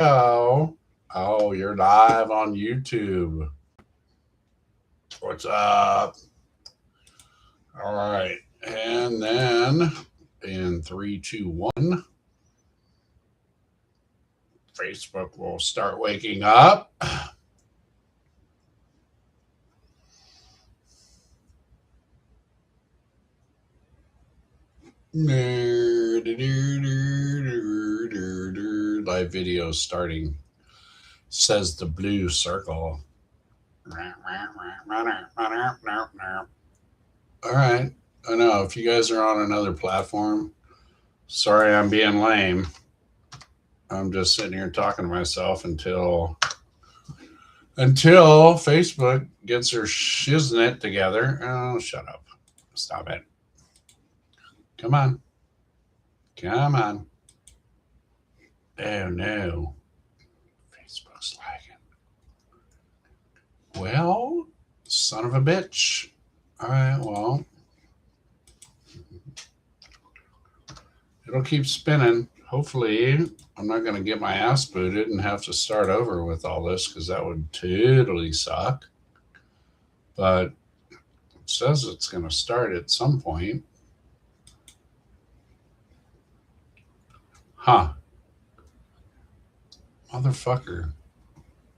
go. Oh, you're live on YouTube. What's up? All right. And then in 3, 2, 1, Facebook will start waking up. Live video starting, says the blue circle. All right. I know if you guys are on another platform, sorry I'm being lame. I'm just sitting here talking to myself until Facebook gets their shiznit together. Oh, shut up. Stop it. Come on. Come on. Oh no. Facebook's lagging. Well, son of a bitch. All right, well, it'll keep spinning. Hopefully, I'm not going to get my ass booted and have to start over with all this because that would totally suck. But it says it's going to start at some point. Huh. Motherfucker.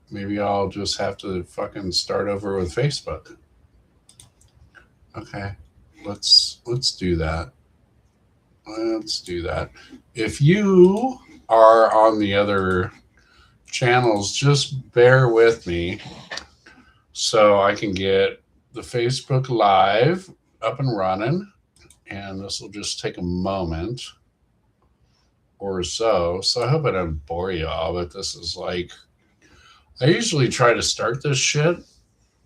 Maybe I'll just have to fucking start over with Facebook. Okay. Let's do that. Let's do that. If you are on the other channels, just bear with me so I can get the Facebook Live up and running. And this will just take a moment or so. So I hope I don't bore you all, but this is like, I usually try to start this shit,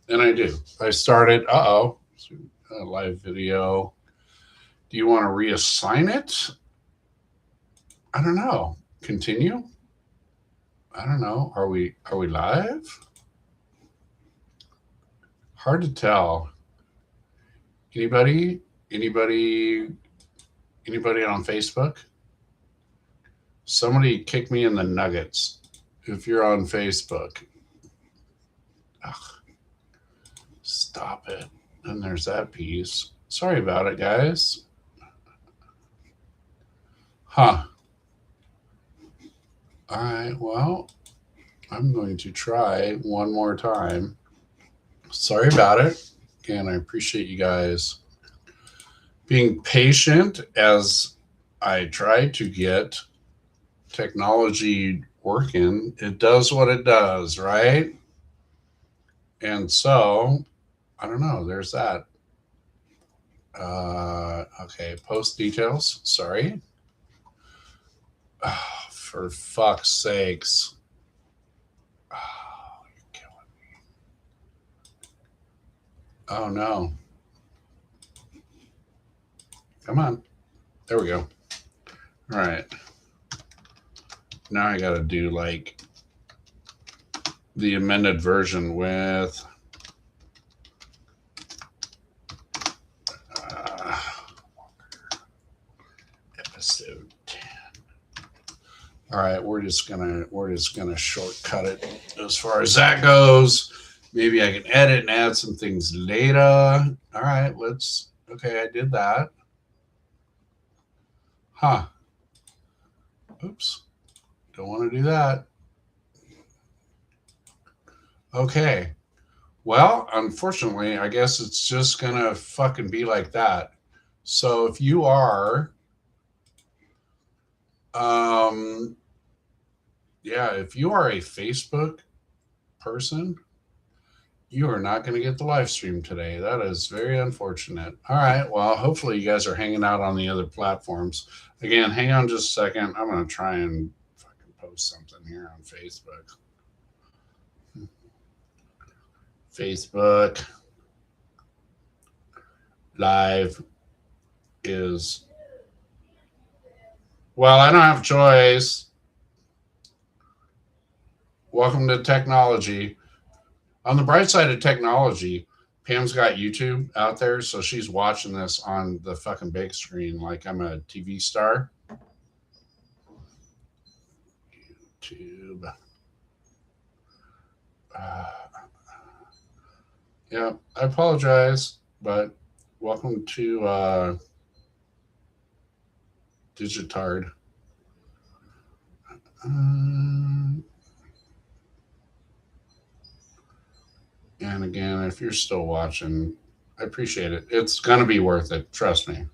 and I do. I started, a live video. Do you want to reassign it? I don't know. Continue? I don't know. Are we live? Hard to tell. Anybody? Anybody on Facebook? Somebody kick me in the nuggets if you're on Facebook. Ugh. Stop it. And there's that piece. Sorry about it, guys. Huh. All right, well, I'm going to try one more time. Sorry about it. Again, I appreciate you guys being patient as I try to get technology working. It does what it does, right? And so, I don't know, there's that. Okay, post details. Sorry. Oh, for fuck's sakes. Oh, you're killing me. Oh, no. Come on. There we go. All right. Now I got to do like the amended version with episode 10. All right, we're just gonna shortcut it as far as that goes. Maybe I can edit and add some things later. All right, okay, I did that. Huh. Oops. Don't want to do that. Okay. Well, unfortunately, I guess it's just gonna fucking be like that. So if you are if you are a Facebook person, you are not going to get the live stream today. That is very unfortunate. All right. Well, hopefully you guys are hanging out on the other platforms. Again, hang on just a second. I'm going to try and fucking post something here on Facebook. Facebook Live is, well, I don't have a choice. Welcome to technology. On the bright side of technology, Pam's got YouTube out there, so she's watching this on the fucking big screen like I'm a TV star. YouTube. Yeah, I apologize, but welcome to Digitard. And again, if you're still watching, I appreciate it. It's going to be worth it. Trust me.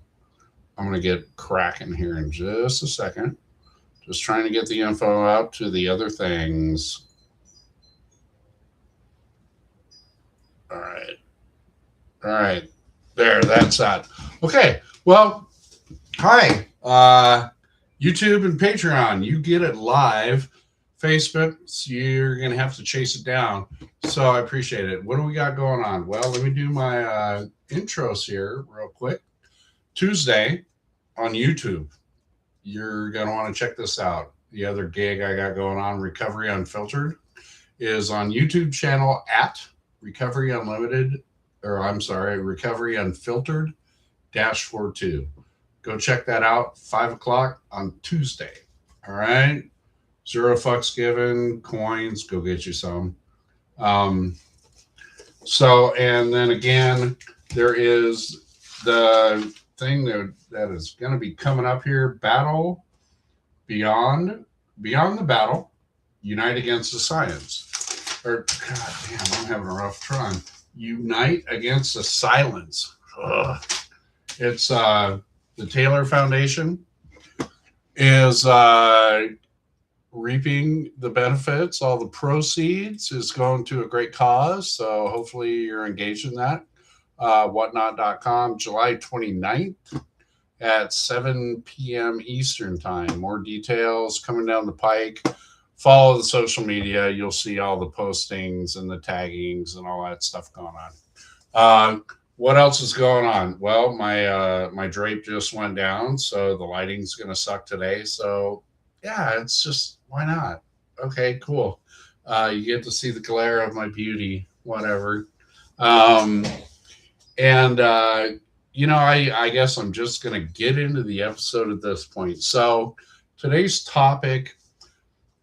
I'm going to get cracking here in just a second. Just trying to get the info out to the other things. All right. All right. There, that's that. Okay. Well, hi. YouTube and Patreon. You get it live. Facebook, so you're going to have to chase it down. So I appreciate it. What do we got going on? Well, let me do my intros here real quick. Tuesday on YouTube. You're going to want to check this out. The other gig I got going on, Recovery Unfiltered, is on YouTube channel at Recovery Unlimited, Recovery Unfiltered -42. Go check that out. 5 o'clock on Tuesday. All right. 0 fucks given. Coins. Go get you some. And then again, there is the thing that is going to be coming up here. Battle Beyond the Battle. Unite Against the Science. Or, God damn, I'm having a rough time. Unite Against the Silence. Ugh. It's the Taylor Foundation is reaping the benefits. All the proceeds is going to a great cause. So hopefully you're engaged in that. Whatnot.com, July 29th at 7 p.m. Eastern time. More details coming down the pike. Follow the social media. You'll see all the postings and the taggings and all that stuff going on. What else is going on? Well, my drape just went down, so the lighting's going to suck today. So, yeah, it's just, why not? Okay, cool. You get to see the glare of my beauty, whatever. I guess I'm just going to get into the episode at this point. So, today's topic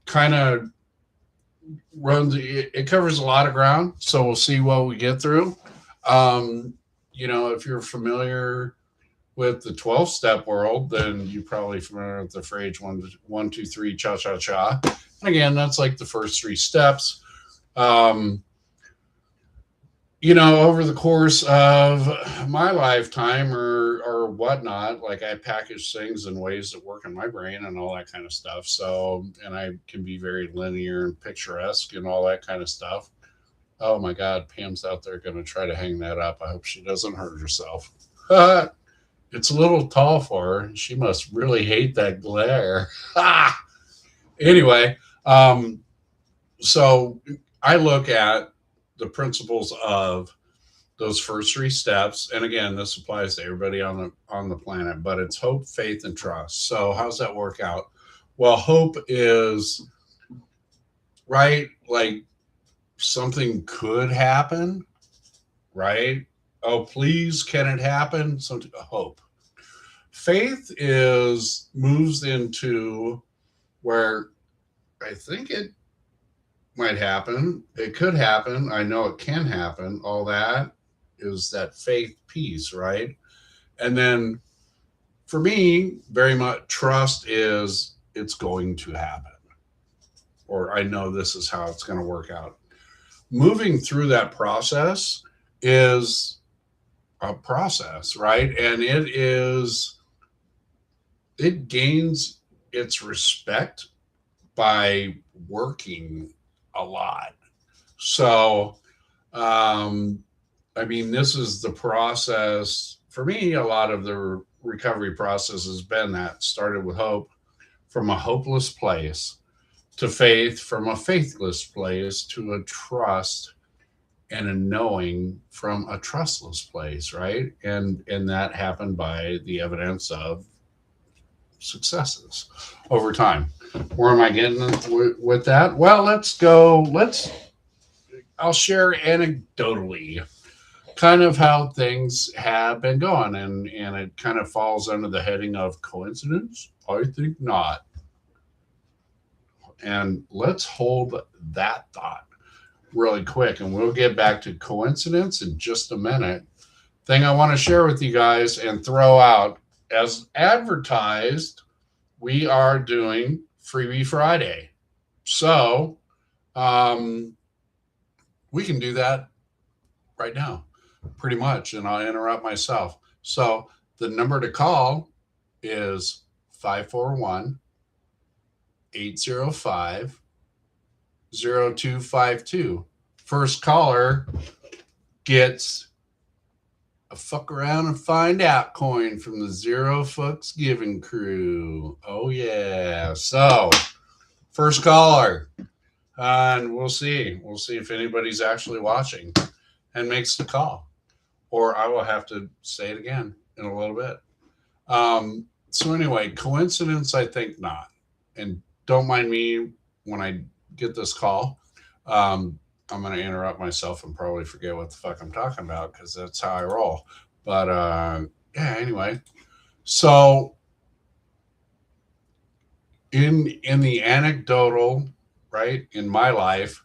kind of it covers a lot of ground, so we'll see what we get through. If you're familiar with the 12-step world, then you're probably familiar with the phrase 1, 2, 3, cha, cha, cha. And again, that's like the first 3 steps. Over the course of my lifetime or whatnot, like I package things in ways that work in my brain and all that kind of stuff. So, and I can be very linear and picturesque and all that kind of stuff. Oh my God, Pam's out there going to try to hang that up. I hope she doesn't hurt herself. It's a little tall for her. She must really hate that glare. Anyway, so I look at the principles of those first 3 steps. And again, this applies to everybody on the planet, but it's hope, faith, and trust. So how's that work out? Well, hope is, right, like, something could happen, right? Oh, please, can it happen? Something, hope. Faith moves into where I think it might happen. It could happen. I know it can happen. All that is that faith piece, right? And then for me, very much trust is it's going to happen. Or I know this is how it's going to work out. Moving through that process is a process, right? And it gains its respect by working a lot. So, this is the process. For me, a lot of the recovery process has been that started with hope from a hopeless place to faith, from a faithless place to a trust and a knowing from a trustless place, right? And that happened by the evidence of successes over time. Where am I getting with that? Well, I'll share anecdotally kind of how things have been going, and it kind of falls under the heading of coincidence. I think not. And let's hold that thought really quick, and we'll get back to coincidence in just a minute. Thing I want to share with you guys and throw out as advertised, we are doing Freebie Friday. So um, we can do that right now, pretty much, and I'll interrupt myself. So the number to call is 541 805 0252. First caller gets a fuck around and find out coin from the Zero Fucks Giving crew. Oh, yeah. So, first caller. And we'll see. We'll see if anybody's actually watching and makes the call. Or I will have to say it again in a little bit. So, anyway, coincidence, I think not. And don't mind me when I get this call. I'm going to interrupt myself and probably forget what the fuck I'm talking about because that's how I roll. But yeah, anyway. So in the anecdotal, right, in my life,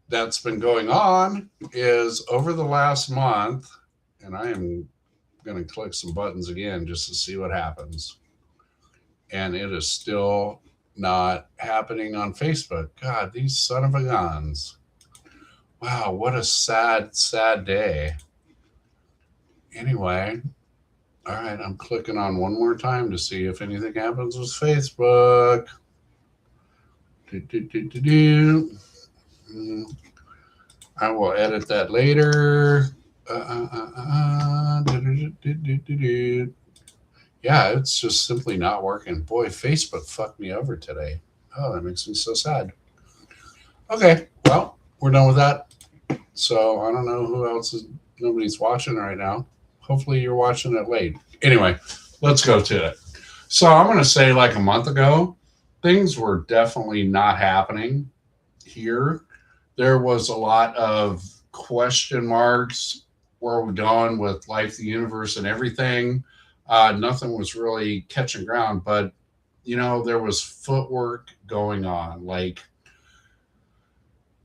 that's been going on is over the last month, and I am going to click some buttons again just to see what happens. And it is still not happening on Facebook. God, these son of a guns. Wow, what a sad, sad day. Anyway, all right, I'm clicking on one more time to see if anything happens with Facebook. I will edit that later. Yeah, it's just simply not working. Boy, Facebook fucked me over today. Oh, that makes me so sad. Okay, well, we're done with that. So I don't know who else is. Nobody's watching right now. Hopefully you're watching it late. Anyway, let's go to it. So I'm going to say like a month ago, things were definitely not happening here. There was a lot of question marks. Where are we going with life, the universe, and everything? Nothing was really catching ground, but there was footwork going on. Like,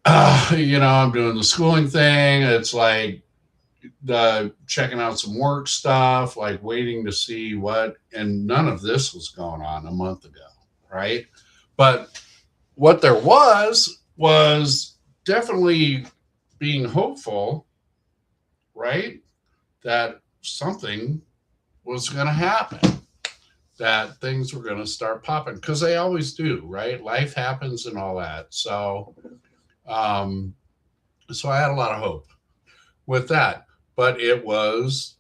I'm doing the schooling thing. It's like the checking out some work stuff, like waiting to see what, and none of this was going on a month ago, right? But what there was definitely being hopeful, right? That something was going to happen, that things were going to start popping because they always do, right? Life happens and all that. So I had a lot of hope with that, but it was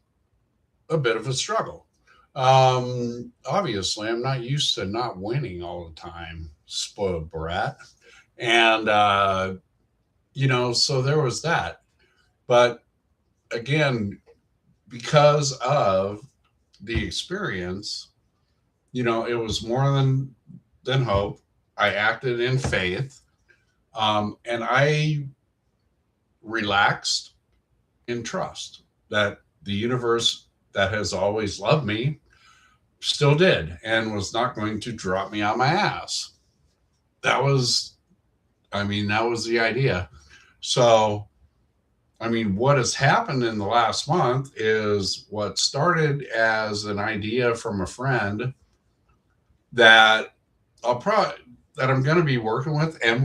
a bit of a struggle. Obviously, I'm not used to not winning all the time, spoiled brat. And, so there was that. But again, because of the experience, it was more than hope. I acted in faith, and I relaxed in trust that the universe that has always loved me still did and was not going to drop me on my ass. That was the idea. So, what has happened in the last month is what started as an idea from a friend that I'm going to be working with, and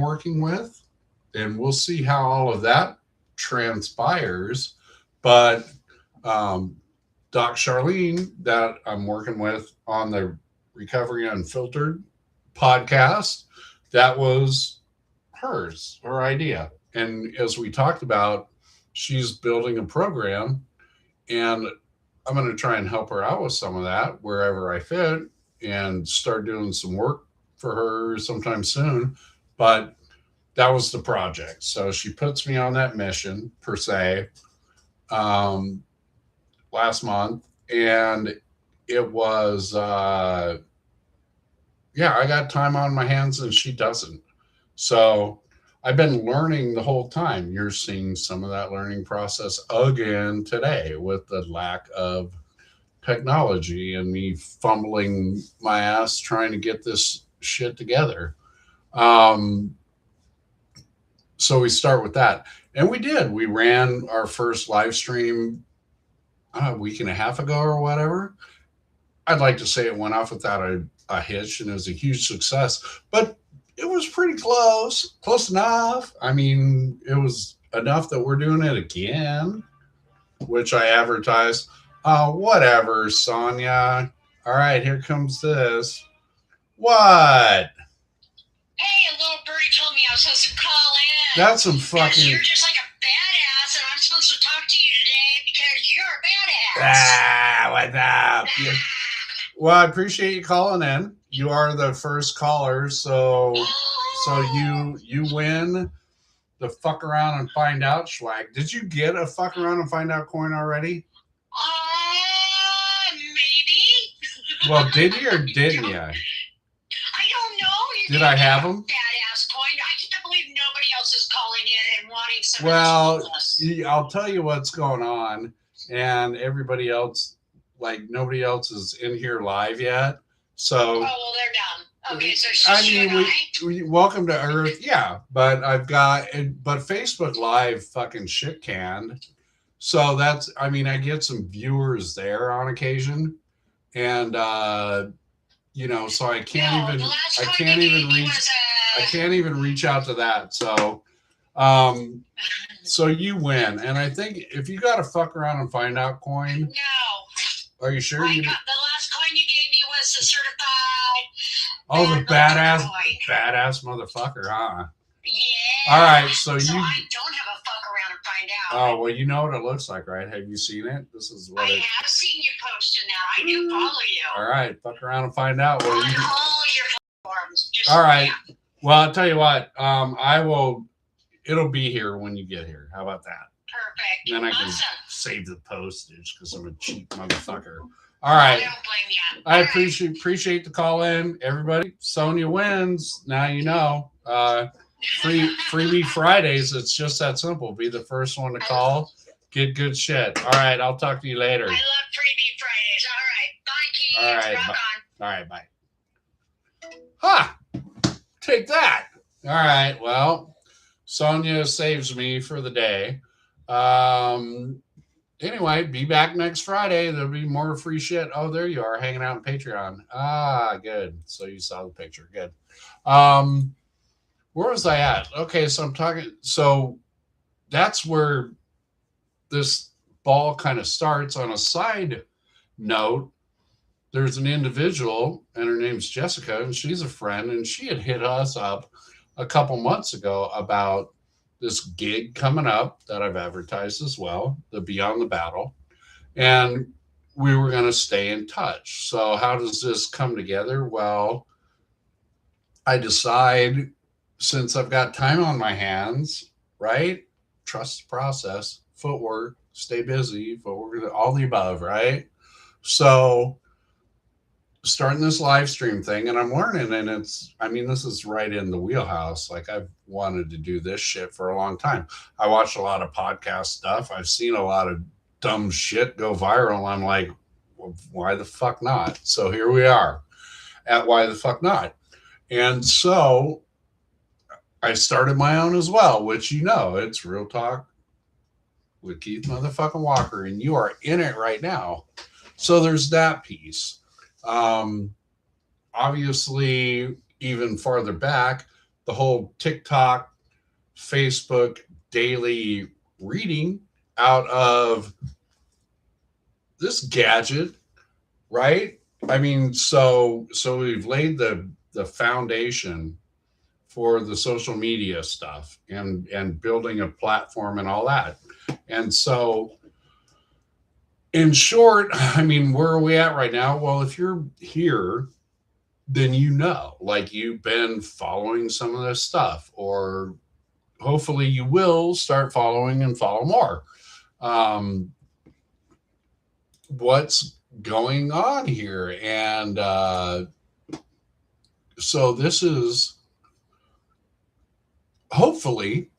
we'll see how all of that transpires. But Doc Charlene, that I'm working with on the Recovery Unfiltered podcast, that was her idea. And as we talked about, she's building a program, and I'm going to try and help her out with some of that wherever I fit and start doing some work for her sometime soon. But that was the project. So she puts me on that mission, per se, last month. And it was, I got time on my hands and she doesn't. So I've been learning the whole time. You're seeing some of that learning process again today with the lack of technology and me fumbling my ass trying to get this shit together. Um, so we start with that. And we did. We ran our first live stream a week and a half ago or whatever. I'd like to say it went off without a hitch and it was a huge success, but it was pretty close, close enough. I mean, it was enough that we're doing it again, which I advertised. Whatever, Sonia. All right, here comes this. What? Hey, a little birdie told me I was supposed to call in. That's some fucking. You're just like a badass, and I'm supposed to talk to you today because you're a badass. What's up? Well, I appreciate you calling in. You are the first caller, so you win the fuck around and find out swag. Did you get a fuck around and find out coin already? Maybe. Well, did you or didn't you? I don't know. Did I have them? Badass coin. I can't believe nobody else is calling in and wanting some. Well, I'll tell you what's going on, and everybody else, like nobody else is in here live yet. So. Oh well, they're done. Okay, so I mean, we welcome to Earth, yeah. But but Facebook Live fucking shit canned. So that's, I mean, I get some viewers there on occasion, and you know, so I can't even reach out to that. So, so you win, and I think if you got to fuck around and find out coin. No. Are you sure? The last coin you gave me was the certified. Oh, the badass motherfucker, huh? Yeah. All right, so you. I don't have a fuck around and find out. Oh well, you know what it looks like, right? Have you seen it? This is what I have seen you posting that. I do follow you. All right, fuck around and find out. On all your platforms. All right. Well, I'll tell you what. I will. It'll be here when you get here. How about that? Perfect. Then I can save the postage because I'm a cheap motherfucker. All right. I don't blame you. I appreciate the call in, everybody. Sonia wins. Now you know. Freebie Fridays. It's just that simple. Be the first one to call. Get good shit. All right. I'll talk to you later. I love Freebie Fridays. All right. Bye, Keith. All right. Rock on. All right. Bye. Ha! Take that. All right. Well, Sonia saves me for the day. Anyway, be back next Friday. There'll be more free shit. Oh, there you are, hanging out on Patreon. Ah, good. So you saw the picture. Good. Where was I at? Okay, so I'm talking. So that's where this ball kind of starts. On a side note, there's an individual, and her name's Jessica, and she's a friend, and she had hit us up a couple months ago about this gig coming up that I've advertised as well, the Beyond the Battle, and we were going to stay in touch. So how does this come together? Well, I decide, since I've got time on my hands, right? Trust the process, footwork, stay busy, footwork, all the above, right? So starting this live stream thing, and I'm learning, and this is right in the wheelhouse. Like, I've wanted to do this shit for a long time. I watch a lot of podcast stuff. I've seen a lot of dumb shit go viral. I'm like, well, why the fuck not? So here we are at why the fuck not. And so I started my own as well, which, you know, it's Real Talk with Keith motherfucking Walker, and you are in it right now. So there's that piece. Obviously, even farther back, the whole TikTok, Facebook daily reading out of this gadget, right? I mean, so we've laid the foundation for the social media stuff and building a platform and all that. And so, in short, I mean, where are we at right now? Well, if you're here, then you know, like, you've been following some of this stuff, or hopefully you will start following and follow more. What's going on here? And so this is hopefully,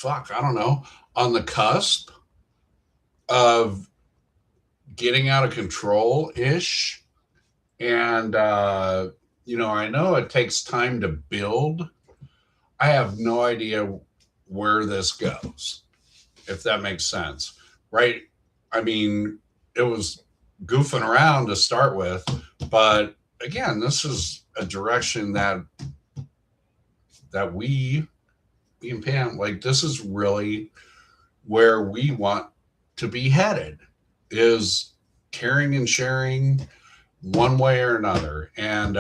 I don't know, on the cusp of getting out of control-ish. And, I know it takes time to build. I have no idea where this goes, if that makes sense, right? I mean, it was goofing around to start with, but again, this is a direction that me and Pam, like this is really where we want to be headed, is caring and sharing one way or another, and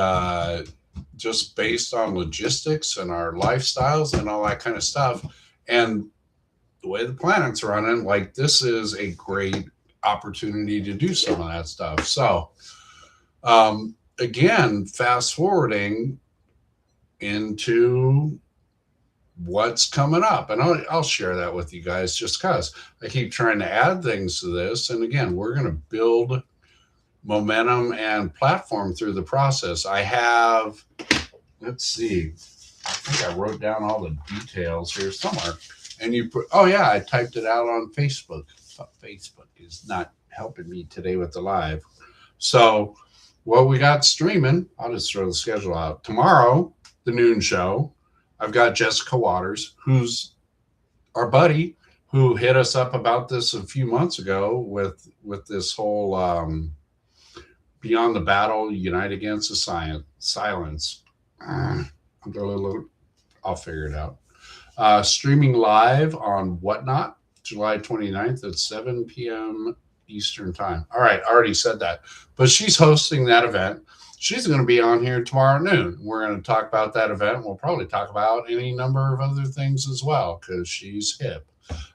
just based on logistics and our lifestyles and all that kind of stuff, and the way the planet's running, like this is a great opportunity to do some of that stuff. So, again, fast forwarding into what's coming up, and I'll share that with you guys just because I keep trying to add things to this. And again, we're going to build momentum and platform through the process. I have, let's see, I think I wrote down all the details here somewhere. And you put, oh yeah, I typed it out on Facebook. Facebook is not helping me today with the live. So, what we got streaming, I'll just throw the schedule out. Tomorrow, the noon show, I've got Jessica Waters, who's our buddy, who hit us up about this a few months ago with this whole Beyond the Battle, Unite Against the Silence. I'll figure it out. Streaming live on Whatnot, July 29th at 7 p.m. Eastern Time. All right, I already said that. But she's hosting that event. She's going to be on here tomorrow noon. We're going to talk about that event. We'll probably talk about any number of other things as well because she's hip.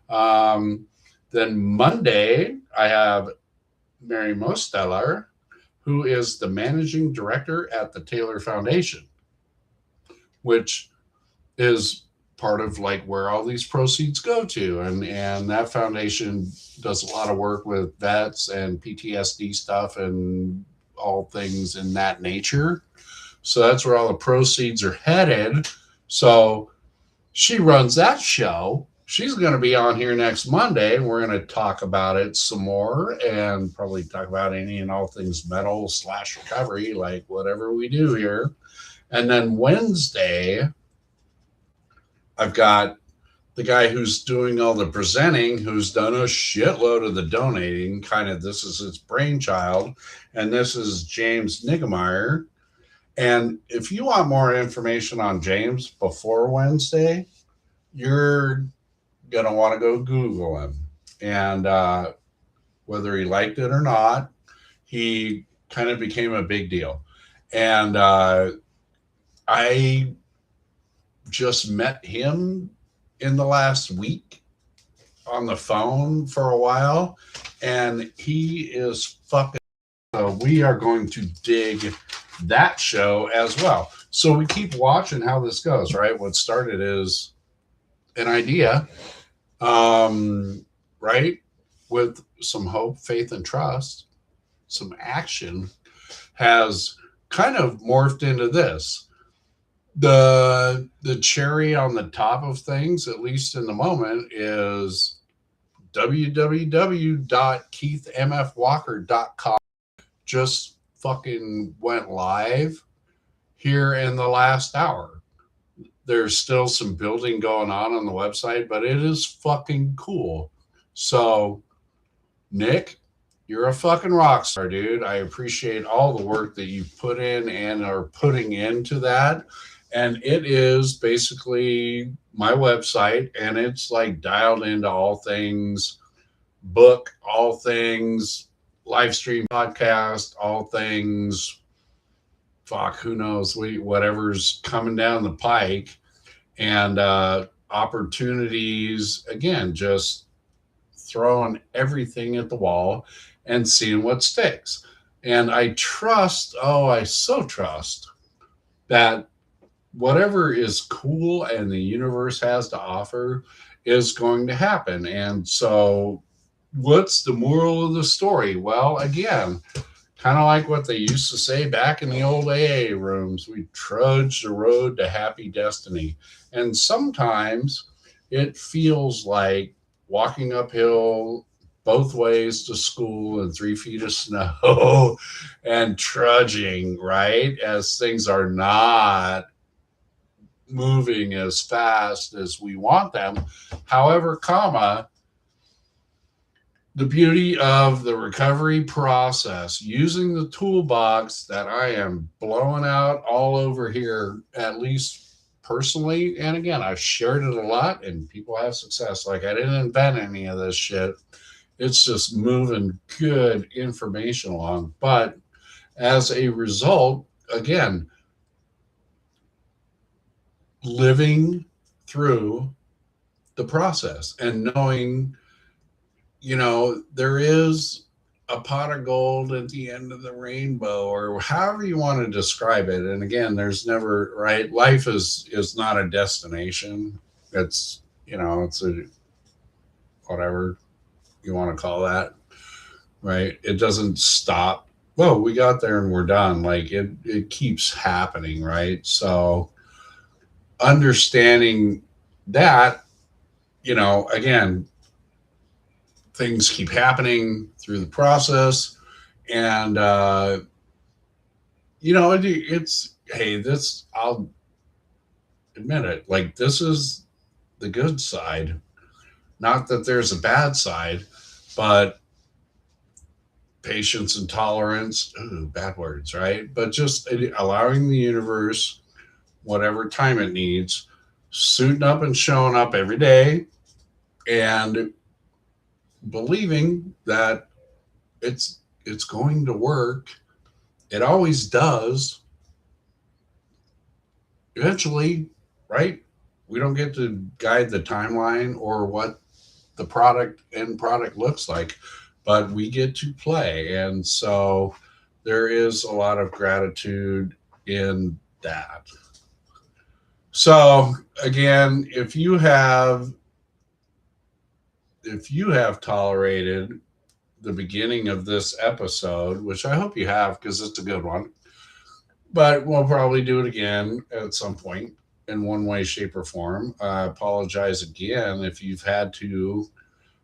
Then Monday, I have Mary Mosteller, who is the managing director at the Taylor Foundation, which is part of like where all these proceeds go to. And that foundation does a lot of work with vets and PTSD stuff and all things in that nature. So that's where all the proceeds are headed. So she runs that show. She's going to be on here next Monday. We're going to talk about it some more and probably talk about any and all things metal / recovery, like whatever we do here. And then Wednesday, I've got the guy who's doing all the presenting, who's done a shitload of the donating. Kind of, this is his brainchild. And this is James Niggemeyer. And if you want more information on James before Wednesday, you're going to want to go Google him. And whether he liked it or not, he kind of became a big deal. And I just met him in the last week on the phone for a while, and he is fucking. So we are going to dig that show as well. So we keep watching how this goes, right? What started as an idea, right? With some hope, faith, and trust, some action has kind of morphed into this. The cherry on the top of things, at least in the moment, is www.keithmfwalker.com just fucking went live here in the last hour. There's still some building going on the website, but it is fucking cool. So, Nick, you're a fucking rock star, dude. I appreciate all the work that you put in and are putting into that. And it is basically my website, and it's like dialed into all things book, all things live stream podcast, all things who knows, whatever's coming down the pike, and opportunities, again, just throwing everything at the wall and seeing what sticks. And I so trust that whatever is cool and the universe has to offer is going to happen. And so what's the moral of the story? Well, again, kind of like what they used to say back in the old AA rooms, we trudge the road to happy destiny. And sometimes it feels like walking uphill both ways to school in 3 feet of snow and trudging, right? As things are not moving as fast as we want them. However, the beauty of the recovery process, using the toolbox that I am blowing out all over here, at least personally. And again, I've shared it a lot and people have success. Like, I didn't invent any of this shit. It's just moving good information along. But as a result, again, living through the process and knowing, there is a pot of gold at the end of the rainbow, or however you want to describe it. And again, there's never, right, life is not a destination. It's, it's a, whatever you want to call that, right? It doesn't stop. Well, we got there and we're done. Like, it keeps happening, right? So understanding that, again, things keep happening through the process. And it's, hey, this, I'll admit it, like, this is the good side. Not that there's a bad side, but patience and tolerance, ooh, bad words, right? But just allowing the universe whatever time it needs, suiting up and showing up every day, and believing that it's going to work. It always does. Eventually, right? We don't get to guide the timeline or what the end product looks like, but we get to play. And so there is a lot of gratitude in that. So again, if you have tolerated the beginning of this episode, which I hope you have because it's a good one, but we'll probably do it again at some point in one way, shape, or form. I apologize again if you've had to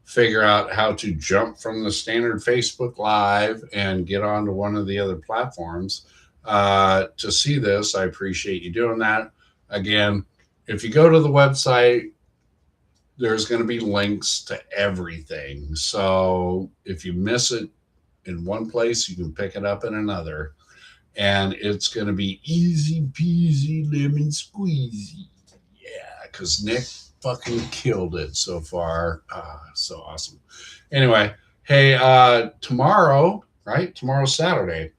figure out how to jump from the standard Facebook Live and get onto one of the other platforms to see this. I appreciate you doing that. Again, if you go to the website, there's going to be links to everything. So if you miss it in one place, you can pick it up in another. And it's going to be easy peasy lemon squeezy. Yeah, because Nick fucking killed it so far. So awesome. Anyway, hey, tomorrow, right? Tomorrow's Saturday.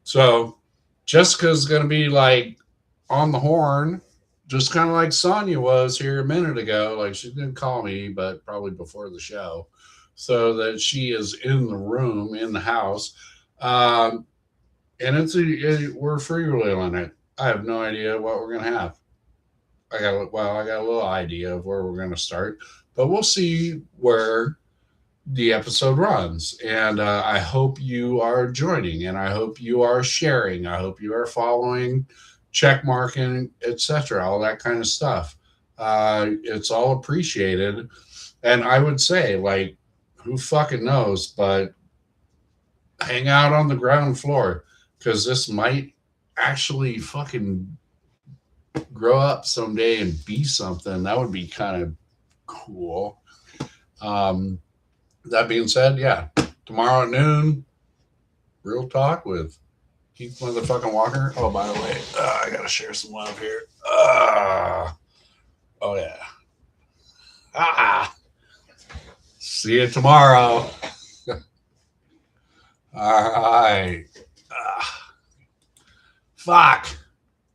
So Jessica's going to be like on the horn, just kind of like Sonia was here a minute ago. Like, she didn't call me, but probably before the show, so that she is in the room, in the house. And we're freewheeling it. I have no idea what we're going to have. I got a little idea of where we're going to start, but we'll see where the episode runs. And I hope you are joining, and I hope you are sharing. I hope you are following, check marking, etc., all that kind of stuff. It's all appreciated. And I would say, like, who fucking knows, but hang out on the ground floor, because this might actually fucking grow up someday and be something. That would be kind of cool. That being said, yeah, tomorrow at noon, Real Talk with Keith motherfucking Walker. Oh, by the way, I gotta share some love here. Oh yeah. See you tomorrow. All right. Fuck.